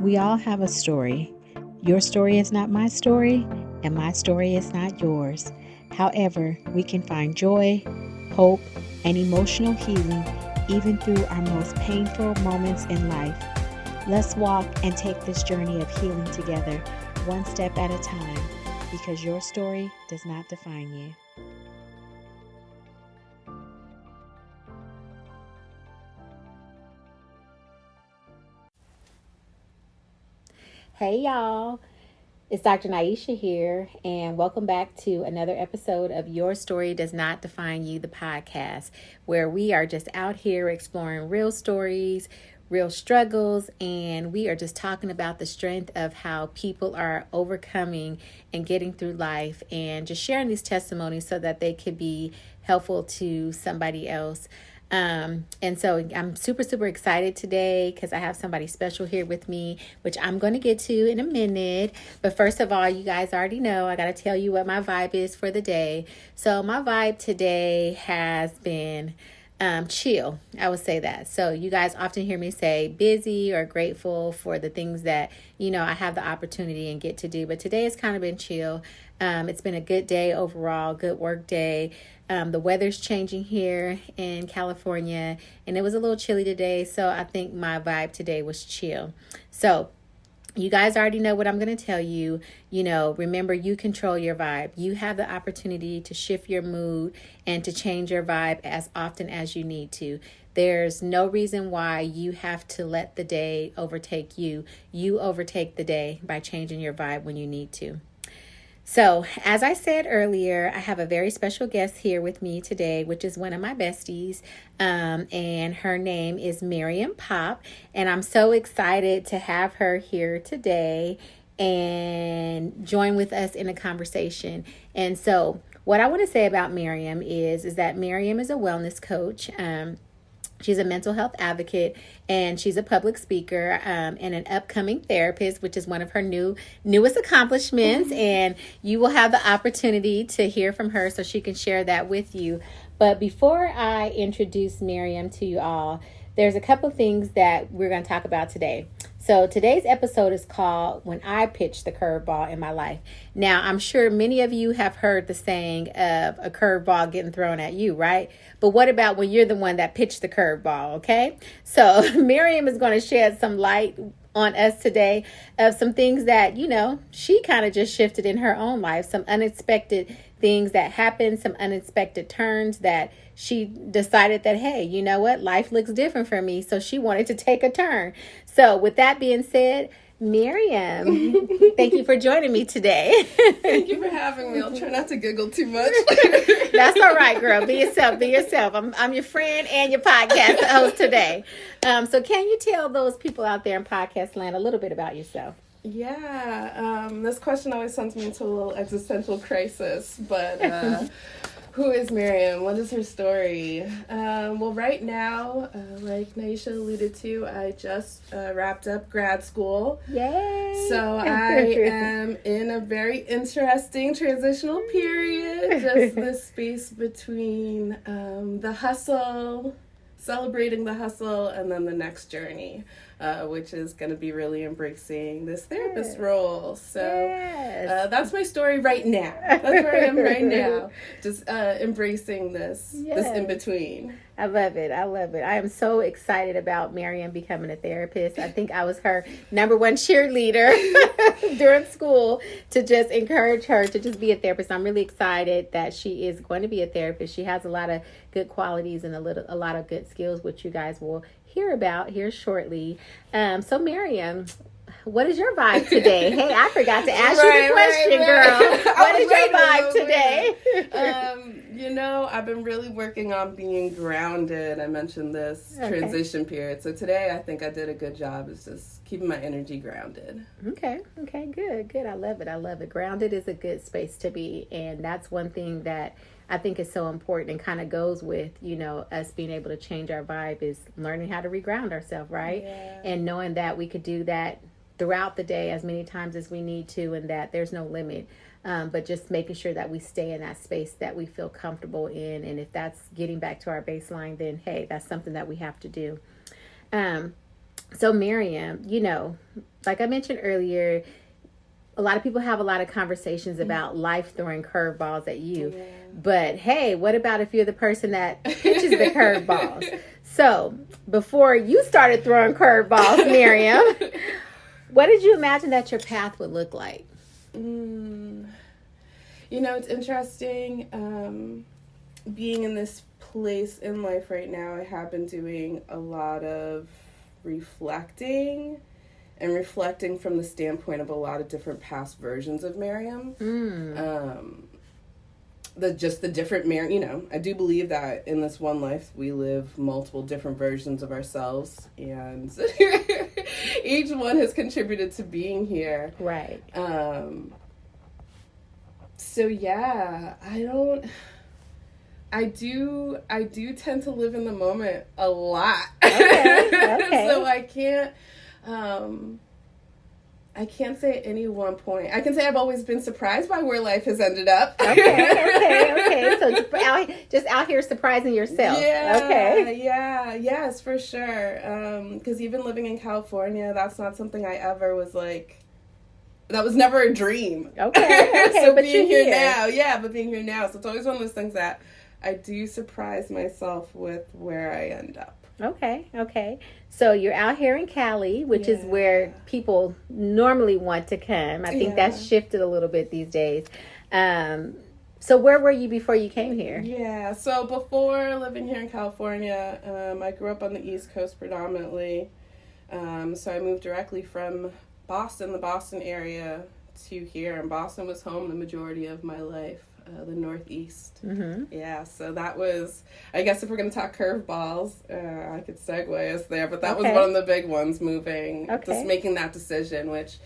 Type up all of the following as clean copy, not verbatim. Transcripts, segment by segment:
We all have a story. Your story is not my story, and my story is not yours. However, we can find joy, hope, and emotional healing even through our most painful moments in life. Let's walk and take this journey of healing together, one step at a time, because your story does not define you. Hey y'all, it's Dr. Niesha here, and welcome back to another episode of Your Story Does Not Define You, the podcast, where we are just out here exploring real stories, real struggles, and we are just talking about the strength of how people are overcoming and getting through life, and just sharing these testimonies so that they could be helpful to somebody else. And so I'm super excited today because I have somebody special here with me, which I'm going to get to in a minute. But first of all, you guys already know, I got to tell you what my vibe is for the day. So my vibe today has been chill. I would say that. So you guys often hear me say busy or grateful for the things that, I have the opportunity and get to do. But today has kind of been chill. It's been a good day overall, good work day. The weather's changing here in California, and it was a little chilly today, so I think my vibe today was chill. So you guys already know what I'm going to tell you. Remember, you control your vibe. You have the opportunity to shift your mood and to change your vibe as often as you need to. There's no reason why you have to let the day overtake you. You overtake the day by changing your vibe when you need to. So, as I said earlier, I have a very special guest here with me today, which is one of my besties, and her name is Miriam Popp, and I'm so excited to have her here today and join with us in a conversation. And so, what I want to say about Miriam is that Miriam is a wellness coach. She's a mental health advocate, and she's a public speaker and an upcoming therapist, which is one of her newest accomplishments. And you will have the opportunity to hear from her so she can share that with you. But before I introduce Miriam to you all, there's a couple of things that we're going to talk about today. So today's episode is called When I Pitched the Curveball in My Life. Now, I'm sure many of you have heard the saying of a curveball getting thrown at you, right? But what about when you're the one that pitched the curveball, okay? So Miriam is going to shed some light on us today of some things that, she kind of just shifted in her own life, some unexpected things that happened, some unexpected turns that she decided that, hey, you know what? Life looks different for me. So she wanted to take a turn. So with that being said, Miriam, thank you for joining me today. Thank you for having me. I'll try not to giggle too much. That's all right, girl. Be yourself. I'm your friend and your podcast host today. So can you tell those people out there in podcast land a little bit about yourself? Yeah, this question always sends me into a little existential crisis, but who is Miriam? What is her story? Well, right now, like Niesha alluded to, I just wrapped up grad school. Yay! So I am in a very interesting transitional period, just this space between the hustle, celebrating the hustle, and then the next journey. Which is going to be really embracing this therapist role. So that's my story right now. That's where I am right now. Just embracing this in-between. I love it. I am so excited about Miriam becoming a therapist. I think I was her number one cheerleader during school to just encourage her to just be a therapist. I'm really excited that she is going to be a therapist. She has a lot of good qualities and a lot of good skills, which you guys will hear about here shortly. So Miriam, what is your vibe today? Hey, I forgot to ask you the question, girl. What is your vibe today? I've been really working on being grounded. I mentioned this transition period. So today I think I did a good job. It's just keeping my energy grounded. Okay, good. I love it. Grounded is a good space to be. And that's one thing that I think is so important and kind of goes with, us being able to change our vibe is learning how to reground ourselves, right? Yeah. And knowing that we could do that throughout the day as many times as we need to, and that there's no limit. But just making sure that we stay in that space that we feel comfortable in. And if that's getting back to our baseline, then hey, that's something that we have to do. So Miriam, like I mentioned earlier, a lot of people have a lot of conversations about life throwing curveballs at you. Yeah. But hey, what about if you're the person that pitches the curveballs? So before you started throwing curveballs, Miriam, what did you imagine that your path would look like? It's interesting. Being in this place in life right now, I have been doing a lot of reflecting from the standpoint of a lot of different past versions of Miriam. The different Miriam, I do believe that in this one life we live multiple different versions of ourselves, and each one has contributed to being here. Right. So yeah, I do tend to live in the moment a lot. Okay. So I can't say at any one point. I can say I've always been surprised by where life has ended up. Okay. So just out here surprising yourself. Yeah. Okay. Yeah. Yes, for sure. Because even living in California, that's not something I ever was like. That was never a dream. Okay. So but being here now, but being here now. So it's always one of those things that I do surprise myself with where I end up. Okay. So you're out here in Cali, which is where people normally want to come. I think that's shifted a little bit these days. So where were you before you came here? Yeah, so before living here in California, I grew up on the East Coast predominantly. So I moved directly from Boston, the Boston area, to here. And Boston was home the majority of my life. The Northeast. Mm-hmm. Yeah, so that was, I guess if we're going to talk curveballs, I could segue us there, but that was one of the big ones, moving, just making that decision, which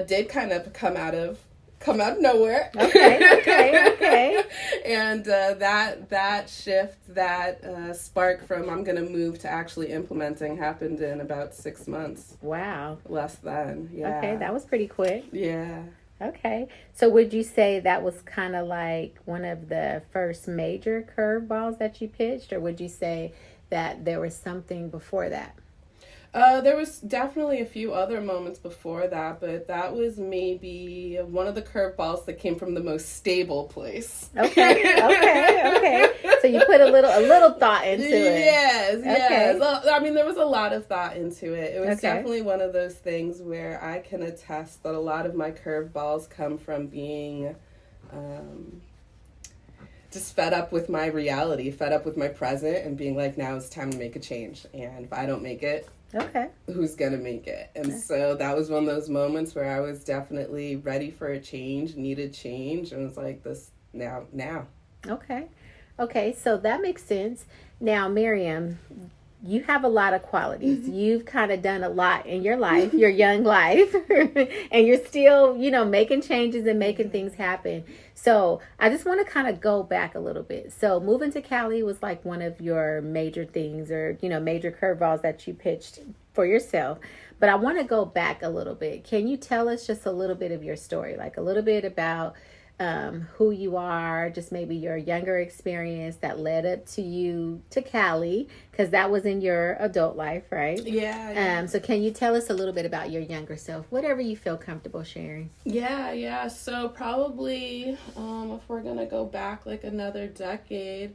did kind of come out of nowhere. Okay. And that shift, that spark from I'm going to move to actually implementing happened in about 6 months. Wow. Less than, yeah. Okay, that was pretty quick. Yeah. Okay. So would you say that was kind of like one of the first major curveballs that you pitched, or would you say that there was something before that? There was definitely a few other moments before that, but that was maybe one of the curveballs that came from the most stable place. Okay. So you put a little thought into it. Yes. Well, I mean, there was a lot of thought into it. It was definitely one of those things where I can attest that a lot of my curveballs come from being just fed up with my reality, fed up with my present, and being like, now it's time to make a change. And if I don't make it, who's gonna make it? And so that was one of those moments where I was definitely ready for a change, needed change, and was like, this now. Okay, so that makes sense. Now, Miriam, you have a lot of qualities. You've kind of done a lot in your life, your young life, and you're still, making changes and making things happen. So I just want to kind of go back a little bit. So moving to Cali was like one of your major things, or, major curveballs that you pitched for yourself. But I want to go back a little bit. Can you tell us just a little bit of your story, like a little bit about who you are, just maybe your younger experience that led up to you to Cali, because that was in your adult life, right? Yeah. So can you tell us a little bit about your younger self, whatever you feel comfortable sharing? Yeah. So probably if we're going to go back like another decade,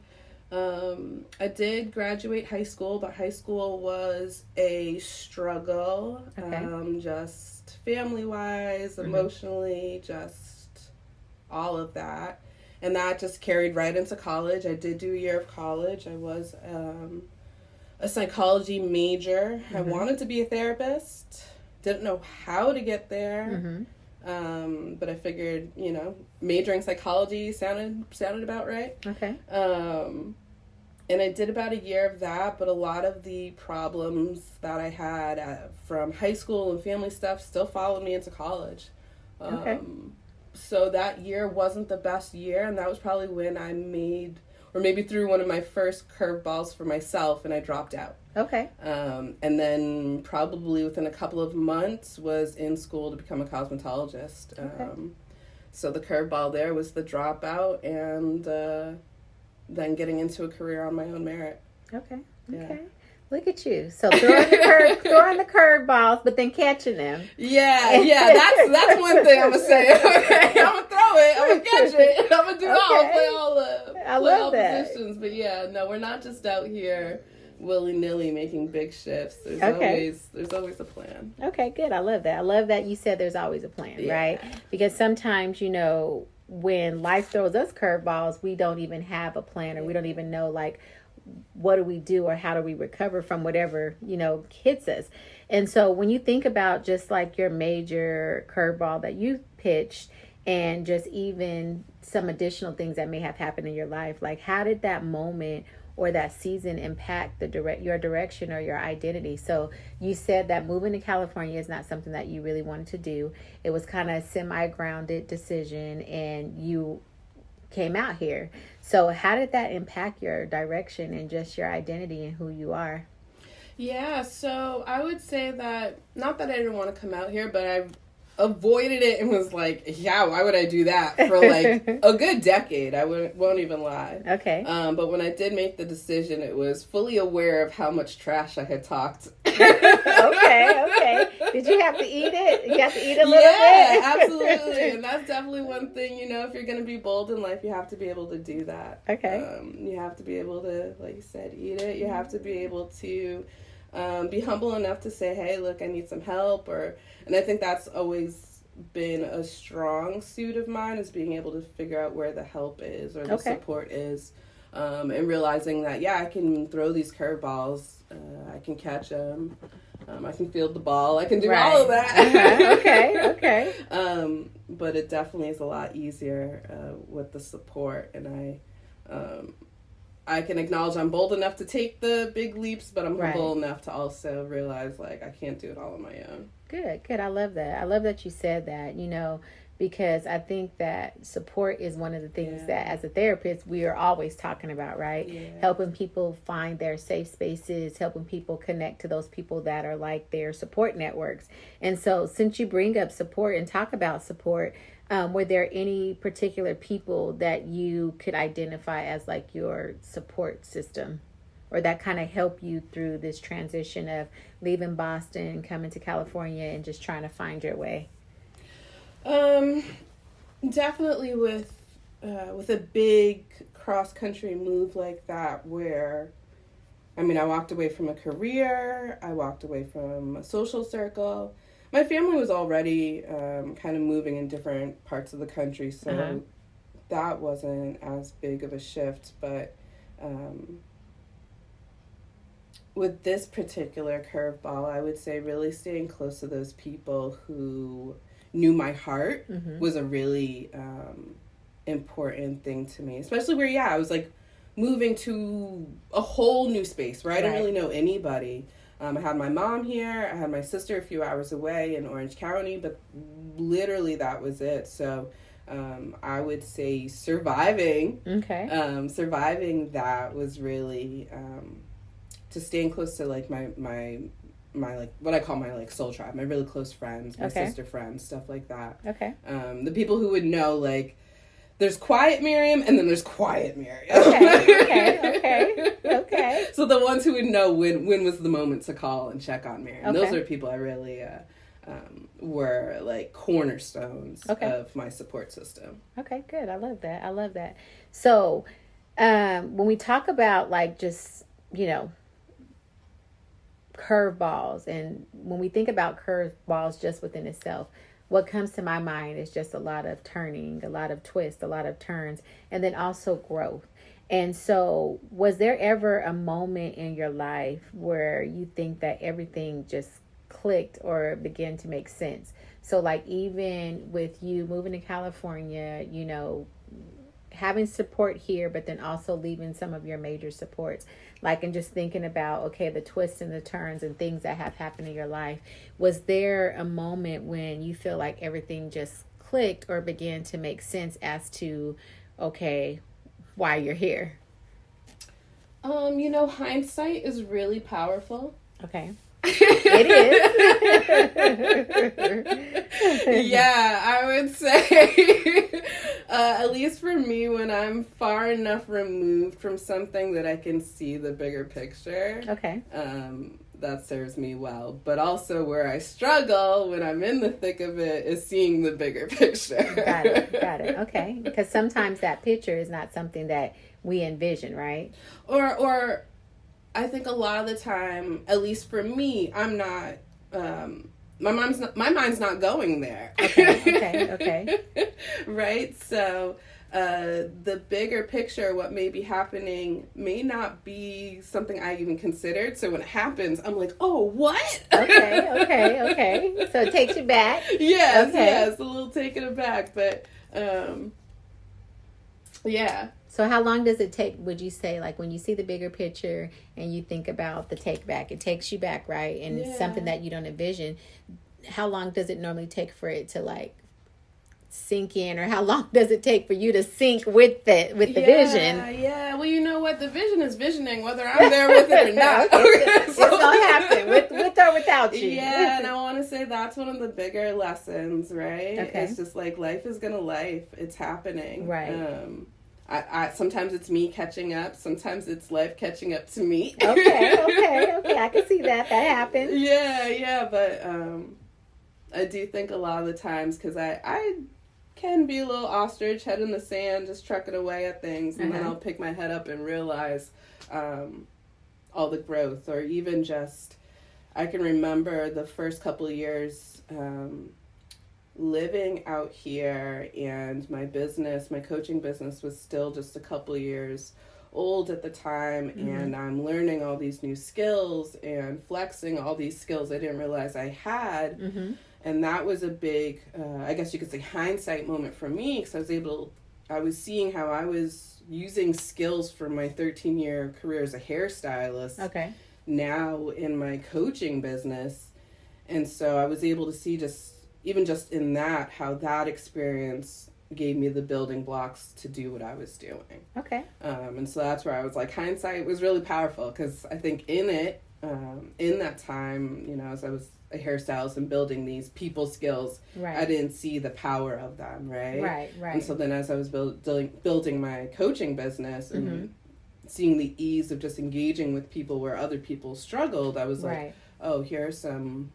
I did graduate high school, but high school was a struggle, just family-wise, emotionally, just all of that. And that just carried right into college. I did do a year of college. I was a psychology major. I wanted to be a therapist. Didn't know how to get there. But I figured, majoring psychology sounded about right. Okay. And I did about a year of that, but a lot of the problems that I had from high school and family stuff still followed me into college. So that year wasn't the best year, and that was probably when I made, or maybe threw one of my first curveballs for myself, and I dropped out. Okay. And then probably within a couple of months was in school to become a cosmetologist. So the curveball there was the dropout, and then getting into a career on my own merit. Okay. Look at you. So throwing the curveballs, but then catching them. Yeah. That's one thing I'm gonna say. Okay, I'm gonna throw it. I'm gonna catch it. I'm gonna do all positions. But yeah, no, we're not just out here willy-nilly making big shifts. There's always a plan. Okay, good. I love that. I love that you said there's always a plan, right? Because sometimes, when life throws us curveballs, we don't even have a plan, or we don't even know, like, what do we do or how do we recover from whatever, hits us. And so when you think about just like your major curveball that you pitched, and just even some additional things that may have happened in your life, like, how did that moment or that season impact your direction or your identity? So you said that moving to California is not something that you really wanted to do. It was kind of a semi-grounded decision, and you came out here. So how did that impact your direction and just your identity and who you are? Yeah, so I would say that, not that I didn't want to come out here, but I avoided it and was like, yeah, why would I do that for like a good decade? I won't even lie. Okay. But when I did make the decision, it was fully aware of how much trash I had talked. Okay. Did you have to eat it? You have to eat a little bit? Yeah, absolutely. And that's definitely one thing, if you're going to be bold in life, you have to be able to do that. Okay. You have to be able to, like you said, eat it. You have to be able to be humble enough to say, hey, look, I need some help. And I think that's always been a strong suit of mine, is being able to figure out where the help is or the support is. And realizing that, yeah, I can throw these curveballs. I can catch them. I can field the ball. I can do all of that. Okay. But it definitely is a lot easier with the support. And I can acknowledge I'm bold enough to take the big leaps, but I'm humble enough to also realize, like, I can't do it all on my own. Good. I love that. I love that you said that, because I think that support is one of the things that, as a therapist, we are always talking about, right? Yeah. Helping people find their safe spaces, helping people connect to those people that are like their support networks. And so since you bring up support and talk about support, were there any particular people that you could identify as like your support system, or that kind of help you through this transition of leaving Boston, coming to California, and just trying to find your way? Definitely with a big cross-country move like that, where, I walked away from a career, I walked away from a social circle. My family was already kind of moving in different parts of the country, so that wasn't as big of a shift. But with this particular curveball, I would say really staying close to those people who knew my heart was a really important thing to me, especially where, I was like moving to a whole new space where I didn't really know anybody. I had my mom here, I had my sister a few hours away in Orange County, but literally that was it. So I would say surviving that was really just staying close to like my like what I call my like soul tribe, my really close friends, my sister friends, stuff like that. The people who would know, like, there's quiet Miriam and then there's quiet Miriam. Okay. So the ones who would know when was the moment to call and check on Miriam. Those are people I really were like cornerstones of my support system. Okay, good. I love that. So when we talk about like just, curveballs, and when we think about curveballs just within itself, what comes to my mind is just a lot of turning, a lot of twists, a lot of turns, and then also growth. And so was there ever a moment in your life where you think that everything just clicked or began to make sense? So like even with you moving to California, having support here, but then also leaving some of your major supports, like, and just thinking about, okay, the twists and the turns and things that have happened in your life. Was there a moment when you feel like everything just clicked or began to make sense as to, okay, why you're here? Hindsight is really powerful. Okay. It is. Yeah, I would say At least for me, when I'm far enough removed from something that I can see the bigger picture. Okay. That serves me well. But also where I struggle when I'm in the thick of it is seeing the bigger picture. Got it. Okay. Because sometimes that picture is not something that we envision, right? Or I think a lot of the time, at least for me, I'm not, my mind's not going there. Okay. Right? So, the bigger picture, what may be happening may not be something I even considered. So when it happens, I'm like, oh, what? Okay. So it takes you back. Yes, a little taken aback, but, yeah. So how long does it take, would you say, like when you see the bigger picture and you think about the take back, it takes you back, right? And it's something that you don't envision. How long does it normally take for it to like sink in, or how long does it take for you to sync with the vision? Yeah. Well, you know what? The vision is visioning, whether I'm there with it or not. It's gonna happen with or without you. Yeah, and I want to say that's one of the bigger lessons, right? Okay. It's just like life is gonna life. It's happening. Right. I sometimes it's me catching up. Sometimes it's life catching up to me. Okay. I can see that happens. Yeah. But I do think a lot of the times, because I can be a little ostrich, head in the sand, just trucking away at things, and then I'll pick my head up and realize all the growth, or even just, I can remember the first couple of years living out here, and my coaching business was still just a couple of years old at the time, and I'm learning all these new skills and flexing all these skills I didn't realize I had. And that was a big, I guess you could say, hindsight moment for me, because I was seeing how I was using skills from my 13-year career as a hairstylist now in my coaching business. And so I was able to see even just in that, how that experience gave me the building blocks to do what I was doing. And so that's where I was like, hindsight was really powerful, because I think in that time, as I was a hairstylist and building these people skills, I didn't see the power of them, right? And so then as I was building my coaching business and seeing the ease of just engaging with people where other people struggled, I was like, oh, here are some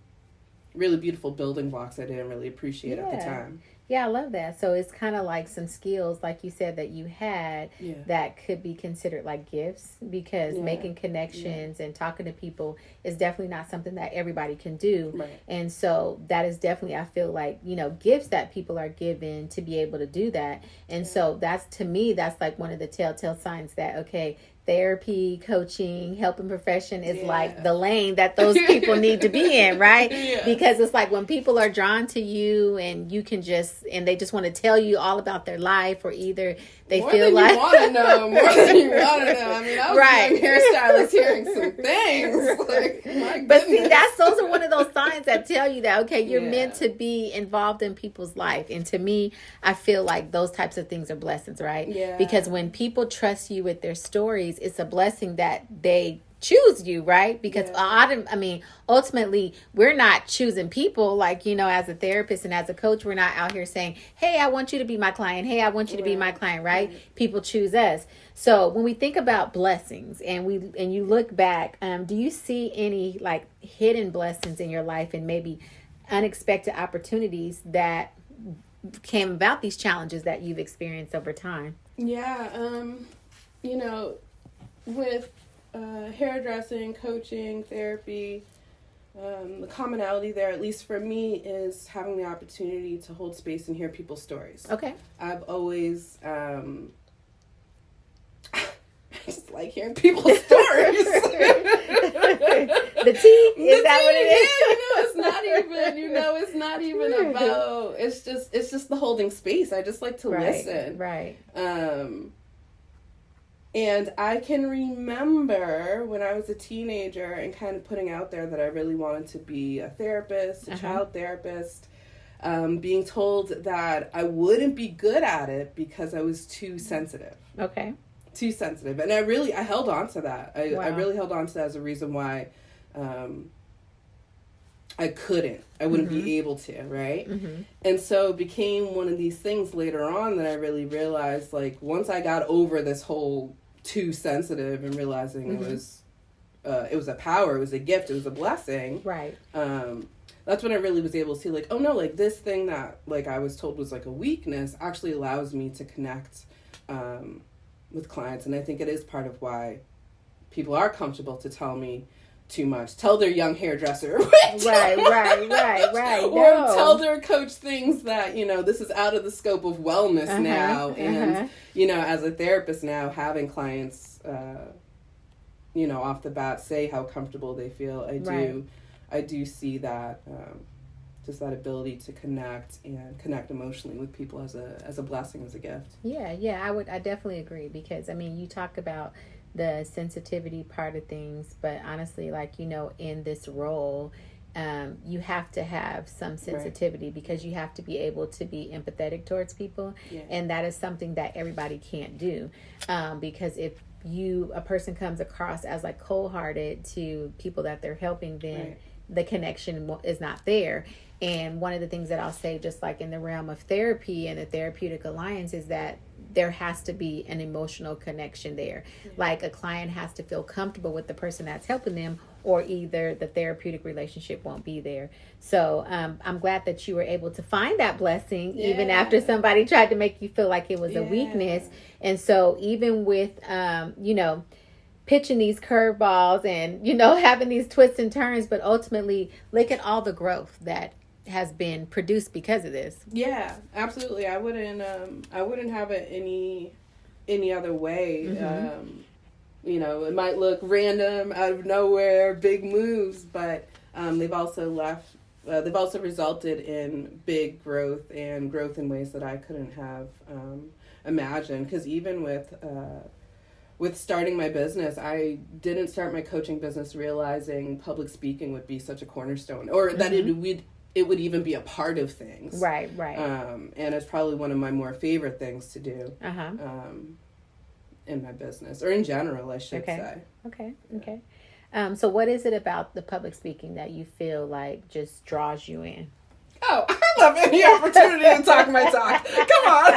really beautiful building blocks I didn't really appreciate at the time. Yeah, I love that. So it's kind of like some skills, like you said, that you had that could be considered like gifts, because making connections and talking to people is definitely not something that everybody can do. And so that is definitely, I feel like, gifts that people are given to be able to do that. And so that's, to me, that's like one of the telltale signs that, okay, therapy, coaching, helping profession is like the lane that those people need to be in, right? Because it's like when people are drawn to you and you can and they just want to tell you all about their life, or either they more feel than like you want to know, more than you want to know. I mean, I was a young hairstylist hearing some things. Like, my goodness. But see, those are one of those signs that tell you that, okay, you're meant to be involved in people's life. And to me, I feel like those types of things are blessings, right? Because when people trust you with their stories, it's a blessing that they choose you, right? Because ultimately, we're not choosing people. Like, as a therapist and as a coach, we're not out here saying, hey, I want you to be my client. Hey, I want you to be my client, right? People choose us. So when we think about blessings and you look back, do you see any like hidden blessings in your life, and maybe unexpected opportunities that came about these challenges that you've experienced over time? With hairdressing, coaching, therapy, the commonality there, at least for me, is having the opportunity to hold space and hear people's stories. I've always I just like hearing people's stories. The tea? Is that what it is? It's not even about, it's just the holding space. I just like to listen. And I can remember when I was a teenager and kind of putting out there that I really wanted to be a therapist, a child therapist, being told that I wouldn't be good at it because I was too sensitive. Too sensitive. And I held on to that. I really held on to that as a reason why I wouldn't be able to, right? And so it became one of these things later on that I really realized, like, once I got over this whole too sensitive and realizing it was a power, it was a gift, it was a blessing. Right. That's when I really was able to see, like, oh no, like, this thing that, like, I was told was like a weakness actually allows me to connect with clients. And I think it is part of why people are comfortable to tell me too much. Tell their young hairdresser. Right. Or tell their coach things that, you know, this is out of the scope of wellness now. And, you know, as a therapist now, having clients, you know, off the bat say how comfortable they feel. I do see that, just that ability to connect emotionally with people as a blessing, as a gift. Yeah, I definitely agree, because, I mean, you talk about the sensitivity part of things, but honestly, like, you know, in this role, you have to have some sensitivity, because you have to be able to be empathetic towards people. And that is something that everybody can't do, because if a person comes across as like cold-hearted to people that they're helping, then the connection is not there. And one of the things that I'll say, just like in the realm of therapy and the therapeutic alliance, is that there has to be an emotional connection there. Like, a client has to feel comfortable with the person that's helping them, or either the therapeutic relationship won't be there. So I'm glad that you were able to find that blessing, even after somebody tried to make you feel like it was a weakness. And so even with, you know, pitching these curveballs and, you know, having these twists and turns, but ultimately look at all the growth that has been produced because of this. Yeah, absolutely. I wouldn't have it any other way. You know, it might look random, out of nowhere, big moves, but they've also resulted in big growth, and growth in ways that I couldn't have imagined. Because even with starting my business, I didn't start my coaching business realizing public speaking would be such a cornerstone, or that it would even be a part of things. Right. And it's probably one of my more favorite things to do in my business, or in general, I should say. Okay. So what is it about the public speaking that you feel like just draws you in? Oh, I love any opportunity to talk my talk. Come on.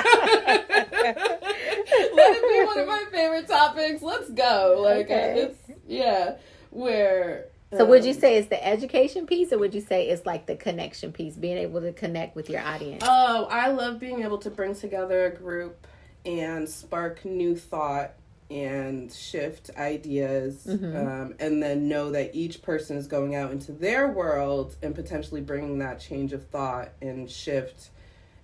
Let it be one of my favorite topics. Let's go. Like, where... So would you say it's the education piece, or would you say it's like the connection piece, being able to connect with your audience? Oh, I love being able to bring together a group and spark new thought and shift ideas, and then know that each person is going out into their world and potentially bringing that change of thought and shift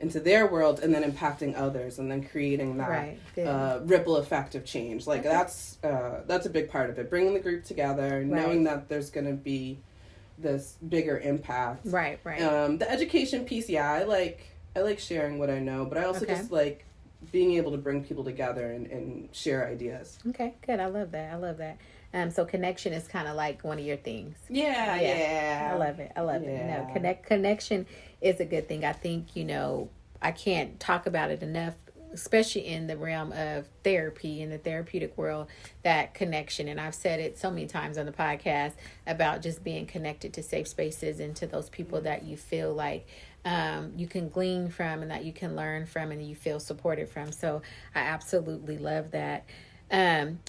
into their world, and then impacting others, and then creating that ripple effect of change. Like, that's a big part of it. Bringing the group together, knowing that there's going to be this bigger impact. Right. The education piece, I like sharing what I know, but I also just like being able to bring people together and share ideas. Okay, good. I love that. So connection is kind of like one of your things. Yeah. I love it. No, connection is a good thing. I think, you know, I can't talk about it enough, especially in the realm of therapy, in the therapeutic world, that connection. And I've said it so many times on the podcast about just being connected to safe spaces and to those people that you feel like you can glean from, and that you can learn from, and you feel supported from. So I absolutely love that.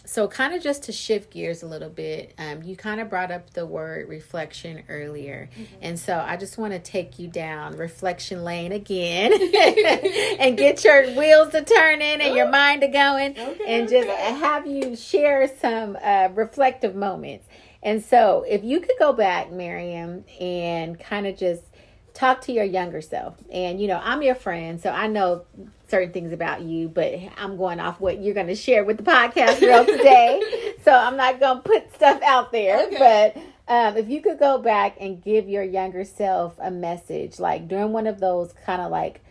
So kind of just to shift gears a little bit, you kind of brought up the word reflection earlier. And so I just want to take you down reflection lane again and get your wheels to turning and your mind to going, and just have you share some reflective moments. And so if you could go back, Miriam, and kind of just talk to your younger self. And, you know, I'm your friend, so I know certain things about you, but I'm going off what you're going to share with the podcast girl today. So I'm not going to put stuff out there. But if you could go back and give your younger self a message, like during one of those kind of like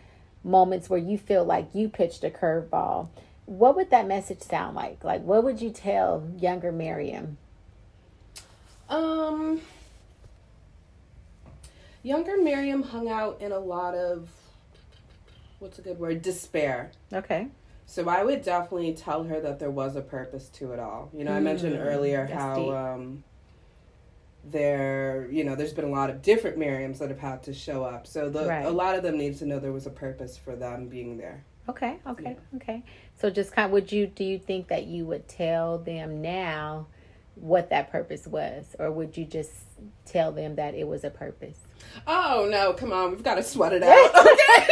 moments where you feel like you pitched a curveball, what would that message sound like? Like, what would you tell younger Miriam? Younger Miriam hung out in a lot of, what's a good word, despair. Okay. So I would definitely tell her that there was a purpose to it all. You know, I mentioned earlier how there's been a lot of different Miriams that have had to show up. So Right. a lot of them need to know there was a purpose for them being there. Okay. So just kind of, do you think that you would tell them now what that purpose was, or would you just tell them that it was a purpose? Oh no, come on, we've got to sweat it out. Okay.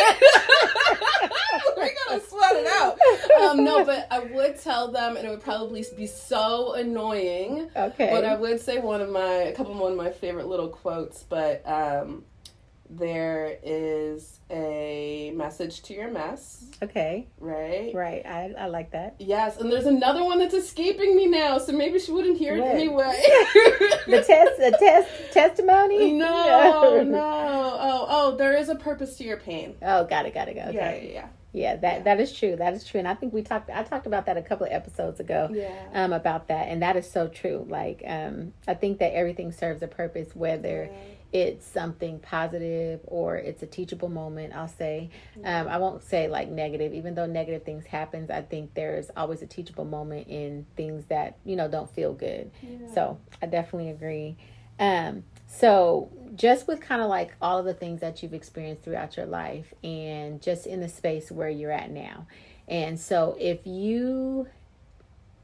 We gotta sweat it out. No, but I would tell them, and it would probably be so annoying. Okay. But I would say one of my favorite little quotes. But there is a message to your mess. Okay. Right. Right. I like that. Yes, and there's another one that's escaping me now, so maybe she wouldn't hear it anyway. the testimony? No. Oh, there is a purpose to your pain. Oh, got it. Okay. Yeah. Yeah, that is true. That is true. And I think I talked about that a couple of episodes ago. Yeah. About that. And that is so true. Like, I think that everything serves a purpose, whether it's something positive or it's a teachable moment, I'll say. I won't say like negative, even though negative things happen. I think there's always a teachable moment in things that, don't feel good. Yeah. So I definitely agree. So just with kind of like all of the things that you've experienced throughout your life and just in the space where you're at now. And so if you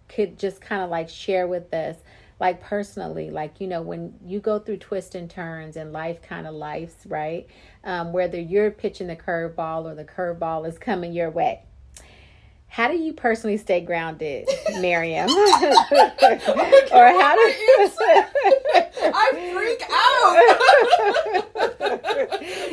could just kind of like share with us, like personally, like, when you go through twists and turns and life kind of lifes, right? Whether you're pitching the curveball or the curveball is coming your way. How do you personally stay grounded, Miriam? Or how do I freak out.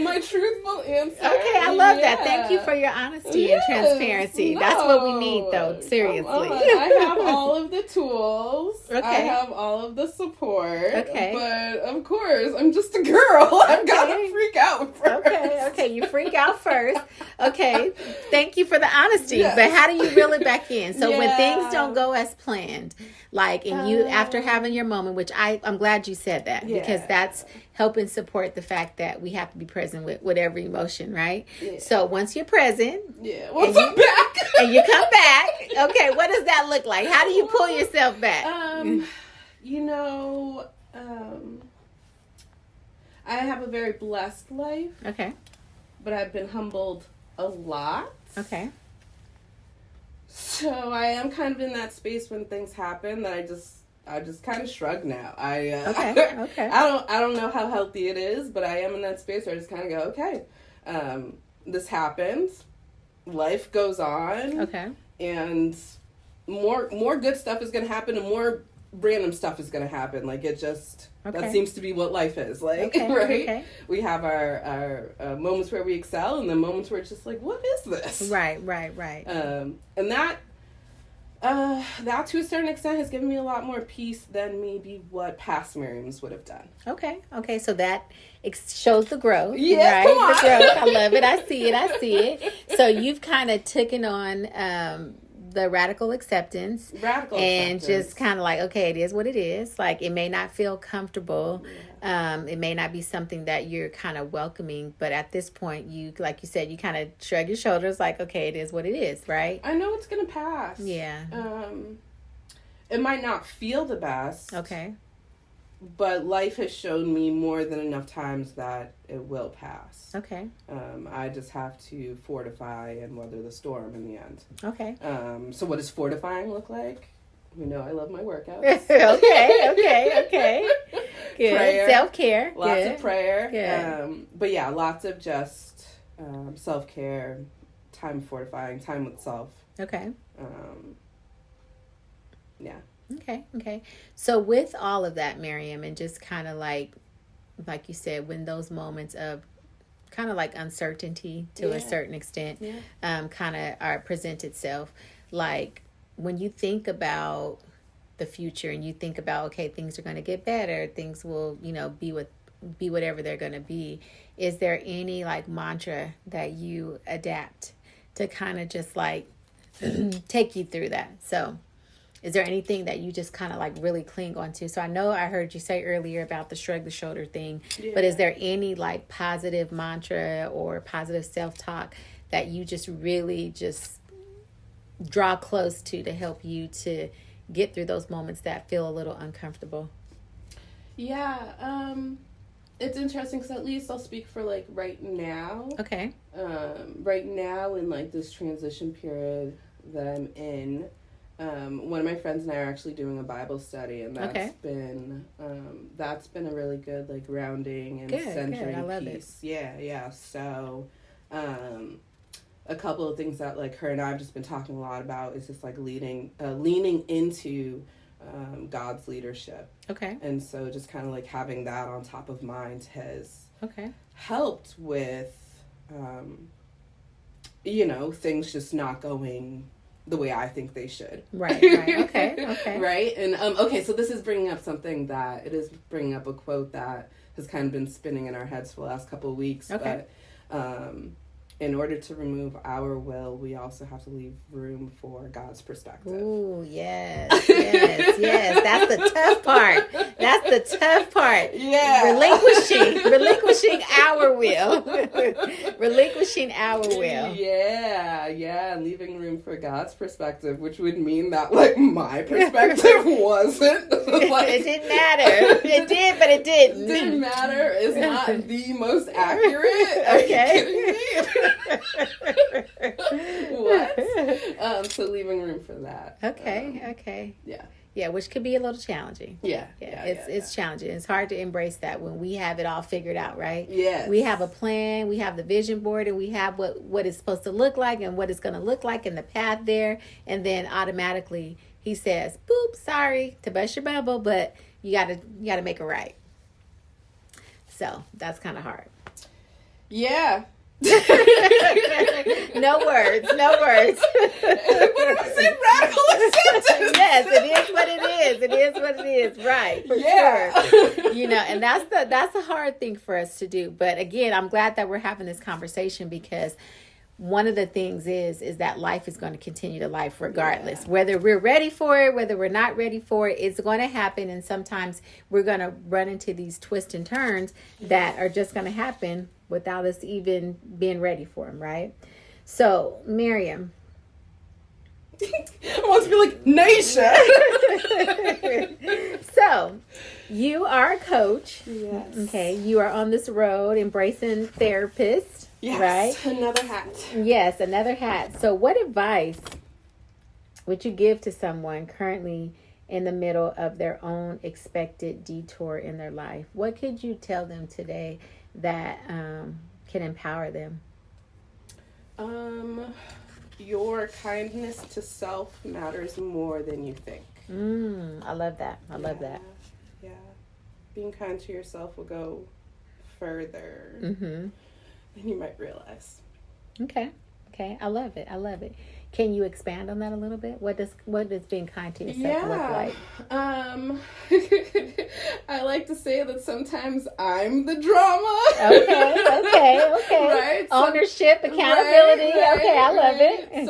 My truthful answer. Okay, I love that. Thank you for your honesty and transparency. That's what we need, though. Seriously. I have all of the tools. Okay. I have all of the support. Okay. But of course, I'm just a girl. I've got to freak out first. Okay. You freak out first. Okay. Thank you for the honesty. Yes. But how do you reel it back in? So when things don't go as planned, like, and you, after having your moment, which I'm glad you said that, because that's helping support the fact that we have to be present with whatever emotion, right? Yeah. So once you're present, once I'm back, and you come back, okay, what does that look like? How do you pull yourself back? I have a very blessed life. Okay. But I've been humbled a lot. Okay. So I am kind of in that space when things happen that I just kind of shrug now. Okay. I don't know how healthy it is, but I am in that space where I just kind of go, okay, this happens, life goes on, okay, and more good stuff is going to happen, and more random stuff is going to happen. Like, it just that seems to be what life is like, right? Okay. We have our moments where we excel, and then moments where it's just like, what is this? Right. And that to a certain extent has given me a lot more peace than maybe what past Miriams would have done. Okay. So that shows the growth. Yeah, right? Come on. The growth. I love it. I see it. So you've kind of taken on the radical acceptance. And just kind of like, okay, it is what it is. Like, it may not feel comfortable. It may not be something that you're kind of welcoming, but at this point, you, like you said, you kind of shrug your shoulders like, okay, it is what it is, right? I know it's going to pass. Yeah. It might not feel the best. Okay. But life has shown me more than enough times that it will pass. Okay. I just have to fortify and weather the storm in the end. Okay. So what does fortifying look like? You know, I love my workouts. Okay. Good. Prayer. Self-care. Lots of prayer. Good. But yeah, lots of just self-care, time fortifying, time with self. Okay. Yeah. Okay. So with all of that, Miriam, and just kind of like you said, when those moments of kind of like uncertainty to a certain extent kind of are present itself, like when you think about the future and you think about, okay, things are going to get better, things will, be whatever they're going to be, is there any like mantra that you adapt to kind of just like take you through that? So is there anything that you just kind of like really cling on to? So I know I heard you say earlier about the shrug the shoulder thing, but is there any like positive mantra or positive self-talk that you just really just draw close to help you to get through those moments that feel a little uncomfortable? Yeah, it's interesting because at least I'll speak for like right now. Okay. Right now in like this transition period that I'm in, one of my friends and I are actually doing a Bible study, and that's been a really good like grounding and centering I love piece. It. Yeah. So, a couple of things that like her and I have just been talking a lot about is just like leaning into God's leadership. Okay. And so just kind of like having that on top of mind has okay. helped with, things just not going the way I think they should. Right. Okay. Right? And, okay, so this is bringing up bringing up a quote that has kind of been spinning in our heads for the last couple of weeks. Okay. But, in order to remove our will, we also have to leave room for God's perspective. Ooh, yes. That's the tough part. Yeah. Relinquishing our will. Relinquishing our will. Yeah. Leaving room for God's perspective, which would mean that, like, my perspective wasn't. Like, it didn't matter. It did, but it didn't. It didn't matter. It's not the most accurate. Are you kidding me? What? So leaving room for that. Okay. Yeah. Yeah, which could be a little challenging. Yeah. It's challenging. It's hard to embrace that when we have it all figured out, right? Yes. We have a plan, we have the vision board, and we have what it's supposed to look like and what it's going to look like in the path there. And then automatically he says, boop, sorry to bust your bubble, but you gotta make it right. So that's kind of hard. Yeah. No words. But it was a radical acceptance. Yes, it is what it is. Right. For sure. And that's a hard thing for us to do. But again, I'm glad that we're having this conversation because one of the things is that life is going to continue to life regardless. Whether we're ready for it, whether we're not ready for it, it's going to happen. And sometimes we're going to run into these twists and turns that are just going to happen without us even being ready for them, right? So, Miriam. I want to be like, Niesha. So, you are a coach. Yes. Okay, you are on this road embracing therapist. Yes, right? Another hat. Yes, another hat. So what advice would you give to someone currently in the middle of their own expected detour in their life? What could you tell them today that can empower them? Your kindness to self matters more than you think. I love that. I love that. Yeah. Being kind to yourself will go further than you might realize. Okay. I love it. Can you expand on that a little bit? What does being kind to yourself look like? I like to say that sometimes I'm the drama. Okay. Right? Ownership, accountability. Right, okay, I love it.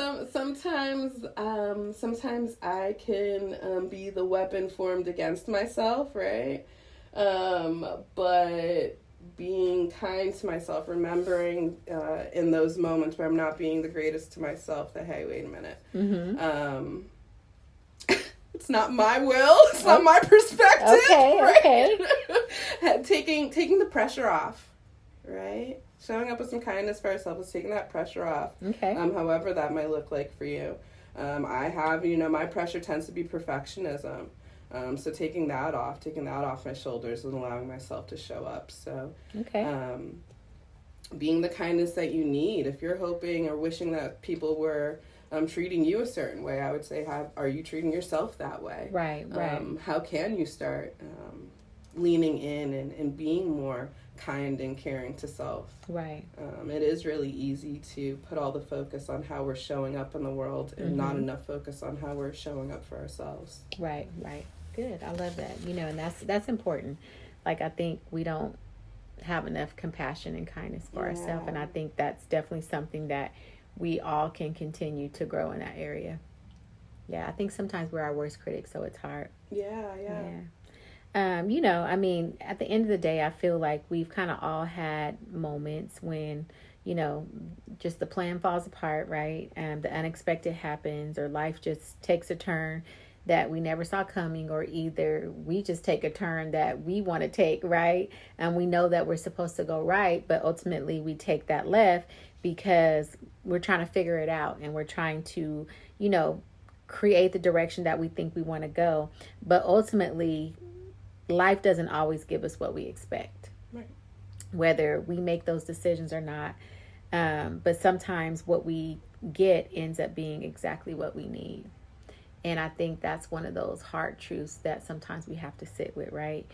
Sometimes I can be the weapon formed against myself, right? But being kind to myself, remembering in those moments where I'm not being the greatest to myself that, hey, wait a minute. It's not my will. It's not my perspective. Okay. Taking the pressure off, right? Showing up with some kindness for ourselves is taking that pressure off. Okay. However that might look like for you. I have, my pressure tends to be perfectionism. So taking that off my shoulders and allowing myself to show up. So, being the kindness that you need. If you're hoping or wishing that people were treating you a certain way, I would say, are you treating yourself that way? Right. How can you start leaning in and being more kind and caring to self? Right. It is really easy to put all the focus on how we're showing up in the world and not enough focus on how we're showing up for ourselves. Right. Good. I love that. And that's important. Like, I think we don't have enough compassion and kindness for ourselves. And I think that's definitely something that we all can continue to grow in that area. Yeah. I think sometimes we're our worst critics, so it's hard. Yeah. At the end of the day, I feel like we've kind of all had moments when, just the plan falls apart, right? And the unexpected happens or life just takes a turn that we never saw coming, or either we just take a turn that we want to take, right? And we know that we're supposed to go right, but ultimately we take that left because we're trying to figure it out, and we're trying to, create the direction that we think we want to go. But ultimately, life doesn't always give us what we expect, right, whether we make those decisions or not. But sometimes what we get ends up being exactly what we need. And I think that's one of those hard truths that sometimes we have to sit with, right?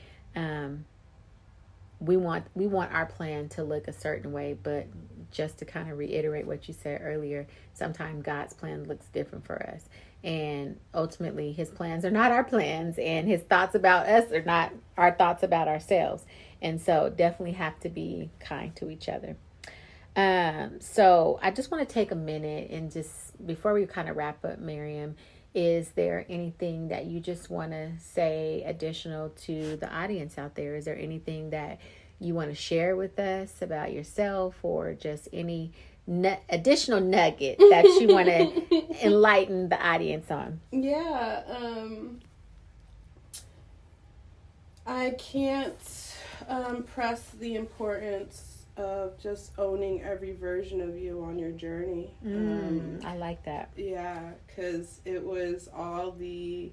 We want our plan to look a certain way, but just to kind of reiterate what you said earlier, sometimes God's plan looks different for us. And ultimately, his plans are not our plans, and his thoughts about us are not our thoughts about ourselves. And so definitely have to be kind to each other. So I just want to take a minute and just, before we kind of wrap up, Miriam, is there anything that you just want to say additional to the audience out there? Is there anything that you want to share with us about yourself, or just any additional nugget that you want to enlighten the audience on? Yeah, I can't press the importance of just owning every version of you on your journey. I like that. Yeah, because it was all the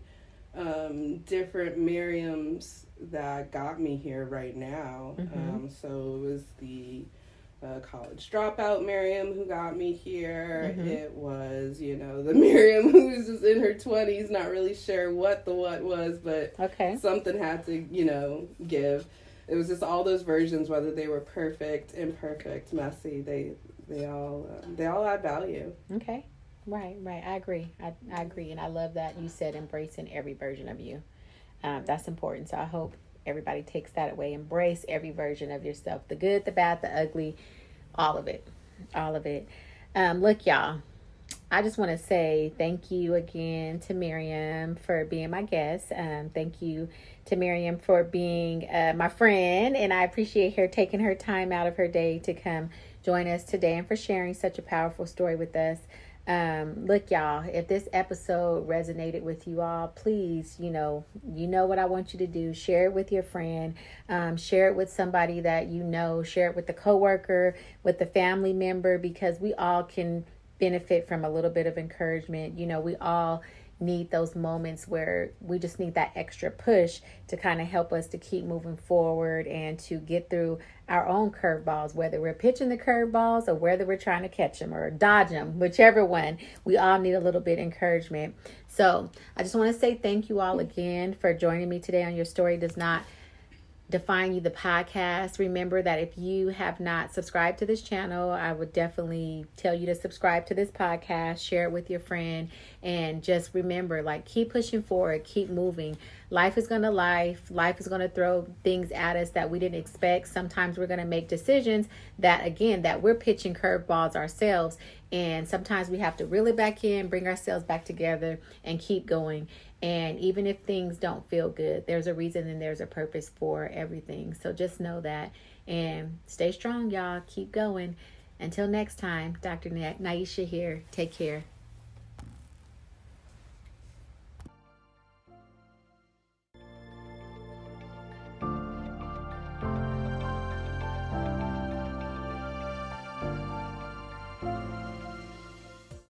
different Miriams that got me here right now. So it was the college dropout Miriam who got me here. It was, the Miriam who was just in her 20s, not really sure what was, but something had to, give. It was just all those versions, whether they were perfect, imperfect, messy. They all add value. Okay, right. I agree. I agree, and I love that you said embracing every version of you. That's important. So I hope everybody takes that away. Embrace every version of yourself: the good, the bad, the ugly, all of it. Look, y'all. I just want to say thank you again to Miriam for being my guest. Thank you to Miriam for being my friend, and I appreciate her taking her time out of her day to come join us today and for sharing such a powerful story with us. Look, y'all, if this episode resonated with you all, please, you know what I want you to do. Share it with your friend. Share it with somebody that you know. Share it with the coworker, with the family member, because we all can benefit from a little bit of encouragement. We all need those moments where we just need that extra push to kind of help us to keep moving forward and to get through our own curveballs, whether we're pitching the curveballs or whether we're trying to catch them or dodge them, whichever one. We all need a little bit of encouragement. So I just want to say thank you all again for joining me today on Your Story Does Not Define You, the podcast. Remember that if you have not subscribed to this channel, I would definitely tell you to subscribe to this podcast, share it with your friend, and just remember, keep pushing forward, keep moving. Life is going to life is going to throw things at us that we didn't expect. Sometimes we're going to make decisions that we're pitching curveballs ourselves, and sometimes we have to reel it back in, bring ourselves back together, and keep going. And even if things don't feel good, there's a reason and there's a purpose for everything. So just know that, and stay strong, y'all. Keep going. Until next time, Dr. Niesha here. Take care.